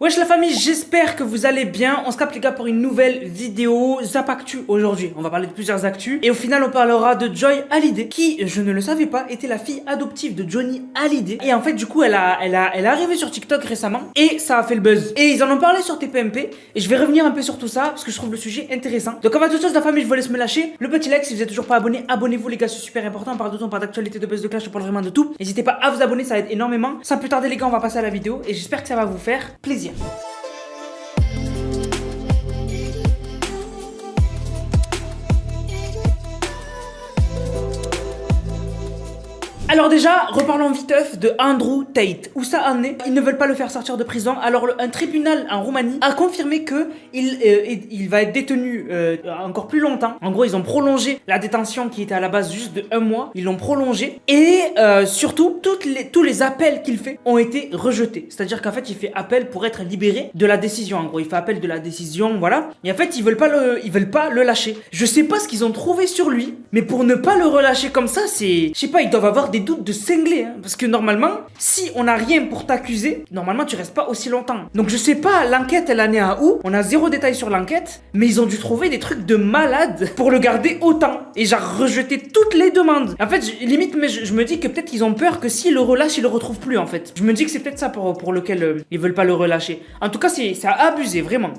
Wesh la famille, j'espère que vous allez bien. On se capte les gars pour une nouvelle vidéo Zap Actu aujourd'hui. On va parler de plusieurs actus et au final on parlera de Joy Hallyday qui, je ne le savais pas, était la fille adoptive de Johnny Hallyday. Et en fait du coup elle est arrivée sur TikTok récemment et ça a fait le buzz. Et ils en ont parlé sur TPMP et je vais revenir un peu sur tout ça parce que je trouve le sujet intéressant. Donc avant toute chose la famille, je vous laisse me lâcher le petit like. Si vous êtes toujours pas abonné, abonnez-vous les gars, c'est super important. On parle de tout, on parle d'actualité, de buzz, de clash, on parle vraiment de tout. N'hésitez pas à vous abonner, ça aide énormément. Sans plus tarder les gars, on va passer à la vidéo et j'espère que ça va vous faire plaisir. Alors déjà, reparlons viteuf de Andrew Tate. Où ça en est? Ils ne veulent pas le faire sortir de prison. Alors un tribunal en Roumanie a confirmé que il va être détenu encore plus longtemps. En gros, ils ont prolongé la détention qui était à la base juste de 1 mois. Ils l'ont prolongé. Et surtout, tous les appels qu'il fait ont été rejetés. C'est-à-dire qu'en fait, il fait appel pour être libéré de la décision. En gros, il fait appel de la décision, voilà. Et en fait, ils veulent pas le lâcher. Je sais pas ce qu'ils ont trouvé sur lui, mais pour ne pas le relâcher comme ça, c'est... Je sais pas, ils doivent avoir des doutes de cinglé, hein, parce que normalement, si on n'a rien pour t'accuser, normalement tu restes pas aussi longtemps. Donc je sais pas, l'enquête elle en est à où? On a zéro détail sur l'enquête, mais ils ont dû trouver des trucs de malade pour le garder autant et genre rejeter toutes les demandes. En fait, limite, mais je me dis que peut-être qu'ils ont peur que s'ils le relâchent, ils le retrouvent plus en fait. Je me dis que c'est peut-être ça pour lequel ils veulent pas le relâcher. En tout cas, c'est abusé vraiment.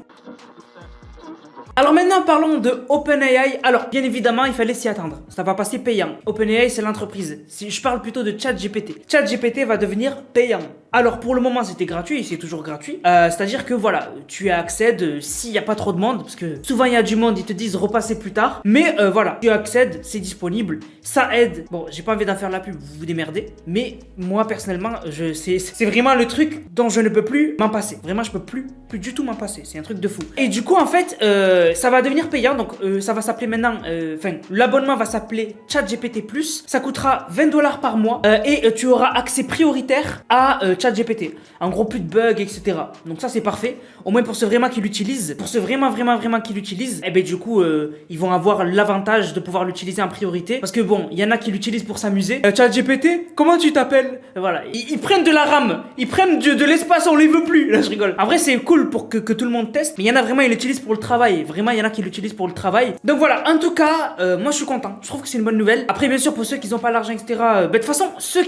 Alors maintenant parlons de OpenAI. Alors bien évidemment il fallait s'y attendre, ça va passer payant. OpenAI c'est l'entreprise, si je parle plutôt de ChatGPT. ChatGPT va devenir payant. Alors pour le moment c'était gratuit et c'est toujours gratuit, c'est à dire que voilà, tu accèdes s'il n'y a pas trop de monde, parce que souvent il y a du monde, ils te disent repasser plus tard. Mais voilà, tu accèdes, c'est disponible, ça aide. Bon, j'ai pas envie d'en faire la pub, vous vous démerdez. Mais moi personnellement, c'est vraiment le truc dont je ne peux plus m'en passer. Vraiment je peux plus du tout m'en passer, c'est un truc de fou. Et du coup en fait, ça va devenir payant, donc ça va s'appeler maintenant, l'abonnement va s'appeler ChatGPT+, ça coûtera 20$ par mois et tu auras accès prioritaire à ChatGPT. En gros, plus de bugs, etc. Donc ça c'est parfait, au moins pour ceux vraiment qui l'utilisent, qui l'utilisent, et ben du coup ils vont avoir l'avantage de pouvoir l'utiliser en priorité, parce que bon, il y en a qui l'utilisent pour s'amuser. ChatGPT, comment tu t'appelles? Voilà, ils prennent de la RAM, ils prennent de l'espace, on les veut plus. Là je rigole. En vrai c'est cool pour que tout le monde teste, mais il y en a vraiment, ils l'utilisent pour le travail. Vraiment, il y en a qui l'utilisent pour le travail. Donc voilà, en tout cas, moi je suis content. Je trouve que c'est une bonne nouvelle. Après, bien sûr, pour ceux qui n'ont pas l'argent, etc. De toute façon, ceux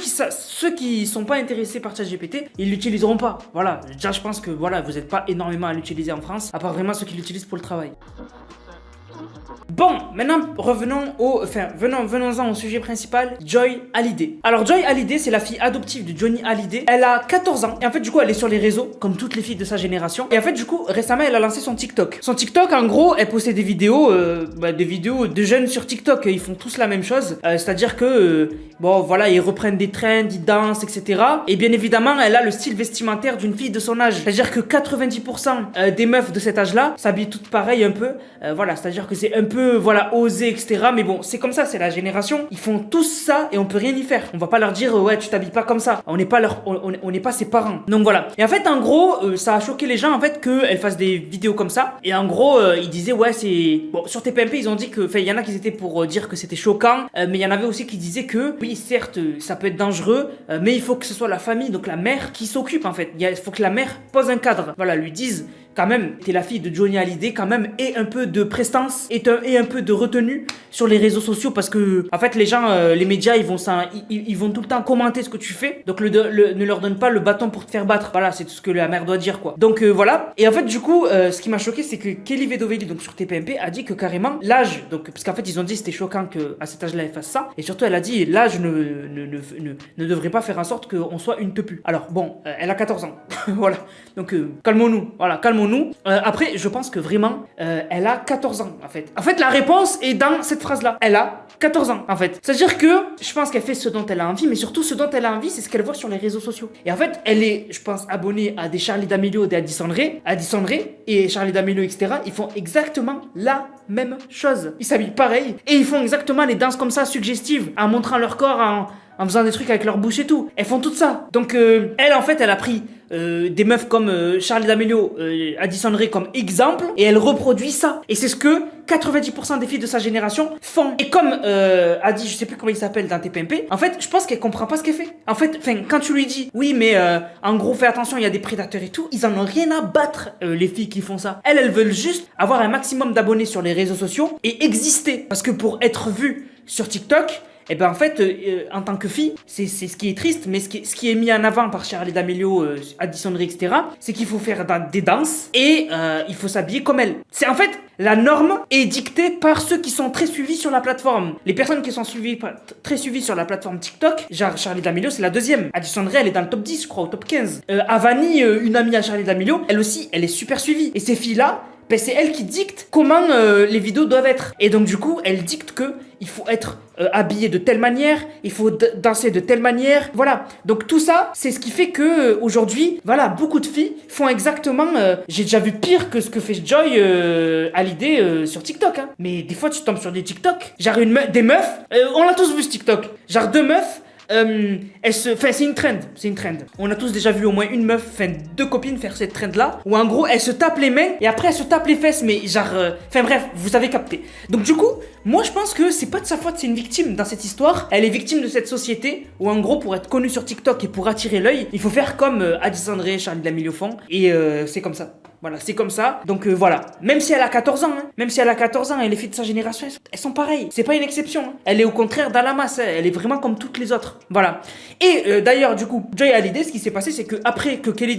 qui sont pas intéressés par ChatGPT, ils l'utiliseront pas. Voilà. Déjà, je pense que voilà, vous n'êtes pas énormément à l'utiliser en France, à part vraiment ceux qui l'utilisent pour le travail. Bon, maintenant venons-en au sujet principal, Joy Hallyday. Alors Joy Hallyday, c'est la fille adoptive de Johnny Hallyday. Elle a 14 ans et en fait du coup elle est sur les réseaux comme toutes les filles de sa génération. Et en fait du coup récemment elle a lancé son TikTok. Son TikTok en gros elle possède des vidéos de jeunes sur TikTok. Ils font tous la même chose, c'est-à-dire que bon voilà, ils reprennent des trends, ils dansent, etc. Et bien évidemment elle a le style vestimentaire d'une fille de son âge. C'est-à-dire que 90% des meufs de cet âge-là s'habillent toutes pareilles un peu. Voilà, c'est-à-dire que c'est un peu voilà, osé, etc. Mais bon, c'est comme ça, c'est la génération. Ils font tous ça et on peut rien y faire. On va pas leur dire ouais, tu t'habilles pas comme ça. On n'est pas ses parents. Donc voilà. Et en fait, en gros, ça a choqué les gens en fait qu'elles fassent des vidéos comme ça. Et en gros, ils disaient ouais, c'est bon sur TPMP, ils ont dit que, enfin, il y en a qui étaient pour dire que c'était choquant, mais il y en avait aussi qui disaient que oui, certes, ça peut être dangereux, mais il faut que ce soit la famille, donc la mère, qui s'occupe en fait. Il faut que la mère pose un cadre. Voilà, lui dise quand même, t'es la fille de Johnny Hallyday, quand même, et un peu de prestance, et un peu de retenue sur les réseaux sociaux, parce que, en fait, les gens, les médias, ils vont tout le temps commenter ce que tu fais, donc ne leur donne pas le bâton pour te faire battre. Voilà, c'est tout ce que la mère doit dire, quoi. Donc, voilà. Et en fait, du coup, ce qui m'a choqué, c'est que Kelly Vedovelli, donc sur TPMP, a dit que carrément, l'âge, donc, parce qu'en fait, ils ont dit c'était choquant qu'à cet âge-là, elle fasse ça, et surtout, elle a dit, l'âge ne devrait pas faire en sorte qu'on soit une tepu. Alors, bon, elle a 14 ans. Voilà. Donc, calmons-nous. Voilà, calmons-nous. Après, je pense que vraiment, elle a 14 ans, en fait. En fait, la réponse est dans cette phrase-là. Elle a 14 ans, en fait. C'est-à-dire que je pense qu'elle fait ce dont elle a envie, mais surtout, ce dont elle a envie, c'est ce qu'elle voit sur les réseaux sociaux. Et en fait, elle est, je pense, abonnée à des Charli D'Amelio, des Addison Rae, et Charli D'Amelio, etc. Ils font exactement la même chose. Ils s'habillent pareil, et ils font exactement les danses comme ça, suggestives, en montrant leur corps, en faisant des trucs avec leur bouche et tout. Elles font tout ça. Donc elle en fait elle a pris des meufs comme Charli D'Amelio, Addison Rae comme exemple et elle reproduit ça. Et c'est ce que 90% des filles de sa génération font. Et comme a dit, je sais plus comment il s'appelle dans TPMP, en fait je pense qu'elle comprend pas ce qu'elle fait. En fait, quand tu lui dis oui mais en gros fais attention, il y a des prédateurs et tout, ils en ont rien à battre les filles qui font ça. Elles veulent juste avoir un maximum d'abonnés sur les réseaux sociaux et exister. Parce que pour être vues sur TikTok, et ben en fait, en tant que fille, c'est ce qui est triste, mais ce qui est mis en avant par Charli D'Amelio, Addison Rae, etc., c'est qu'il faut faire des danses et il faut s'habiller comme elle. C'est en fait, la norme est dictée par ceux qui sont très suivis sur la plateforme. Les personnes qui sont très suivies sur la plateforme TikTok, genre Charli D'Amelio, c'est la deuxième. Addison Rae, elle est dans le top 10, je crois, au top 15. Avani, une amie à Charli D'Amelio, elle aussi, elle est super suivie. Et ces filles-là, ben c'est elle qui dicte comment les vidéos doivent être. Et donc du coup, elle dicte que il faut être habillé de telle manière, il faut danser de telle manière, voilà. Donc tout ça, c'est ce qui fait que aujourd'hui, voilà, beaucoup de filles font exactement. J'ai déjà vu pire que ce que fait Joy Hallyday sur TikTok. Hein. Mais des fois, tu tombes sur des TikTok, genre des meufs, on l'a tous vu ce TikTok, genre deux meufs. C'est une trend, On a tous déjà vu au moins une meuf, deux copines faire cette trend là, où en gros elles se tapent les mains et après elles se tapent les fesses, mais genre, bref, vous avez capté. Donc du coup, moi je pense que c'est pas de sa faute, c'est une victime dans cette histoire. Elle est victime de cette société où en gros pour être connue sur TikTok et pour attirer l'œil, il faut faire comme Addison Rae, Charli D'Amelio font et c'est comme ça. Voilà, c'est comme ça. Donc voilà. Même si elle a 14 ans, et les filles de sa génération, elles sont pareilles. C'est pas une exception. Hein. Elle est au contraire dans la masse. Elle est vraiment comme toutes les autres. Voilà. Et d'ailleurs, du coup, Joy Hallyday, ce qui s'est passé, c'est que après que Kelly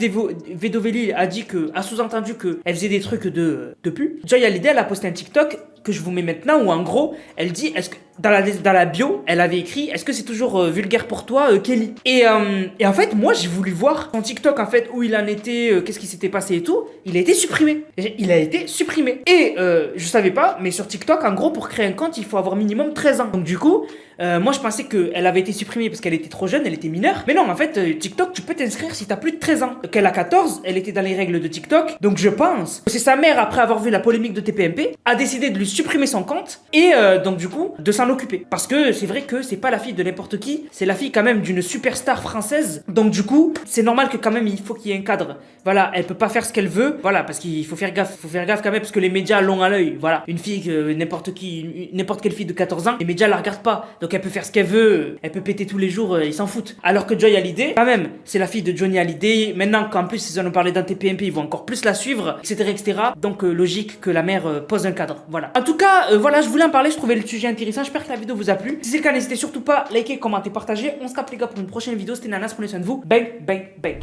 Vedovelli a sous-entendu qu'elle faisait des trucs de pu, Joy Hallyday, elle a posté un TikTok que je vous mets maintenant où en gros, elle dit, est-ce que dans la bio, elle avait écrit, est-ce que c'est toujours vulgaire pour toi, Kelly? Et en fait, moi, j'ai voulu voir son TikTok en fait où il en était, qu'est-ce qui s'était passé et tout. Il a été supprimé. Et je savais pas, mais sur TikTok, en gros, pour créer un compte, il faut avoir minimum 13 ans. Donc du coup, moi je pensais qu'elle avait été supprimée parce qu'elle était trop jeune, elle était mineure. Mais non, en fait, TikTok, tu peux t'inscrire si t'as plus de 13 ans. Qu'elle a 14, elle était dans les règles de TikTok. Donc je pense que c'est sa mère, après avoir vu la polémique de TPMP, a décidé de lui supprimer son compte et donc du coup, de s'en occuper. Parce que c'est vrai que c'est pas la fille de n'importe qui, c'est la fille quand même d'une superstar française. Donc du coup, c'est normal que quand même il faut qu'il y ait un cadre. Voilà, elle peut pas faire ce qu'elle veut. Voilà, parce qu'il faut faire gaffe. Quand même parce que les médias l'ont à l'œil. Voilà, une fille, n'importe quelle fille de 14 ans, les médias la regardent pas. Donc elle peut faire ce qu'elle veut, elle peut péter tous les jours, ils s'en foutent. Alors que Joy Hallyday, quand même, c'est la fille de Johnny Hallyday. Maintenant qu'en plus ils en ont parlé dans TPMP, ils vont encore plus la suivre, etc. Donc logique que la mère pose un cadre. Voilà. En tout cas, voilà, je voulais en parler, je trouvais le sujet intéressant. J'espère que la vidéo vous a plu. Si c'est le cas, n'hésitez surtout pas à liker, commenter, partager. On se capte les gars pour une prochaine vidéo. C'était Nanas, prenez soin de vous. Bang, bang, bang.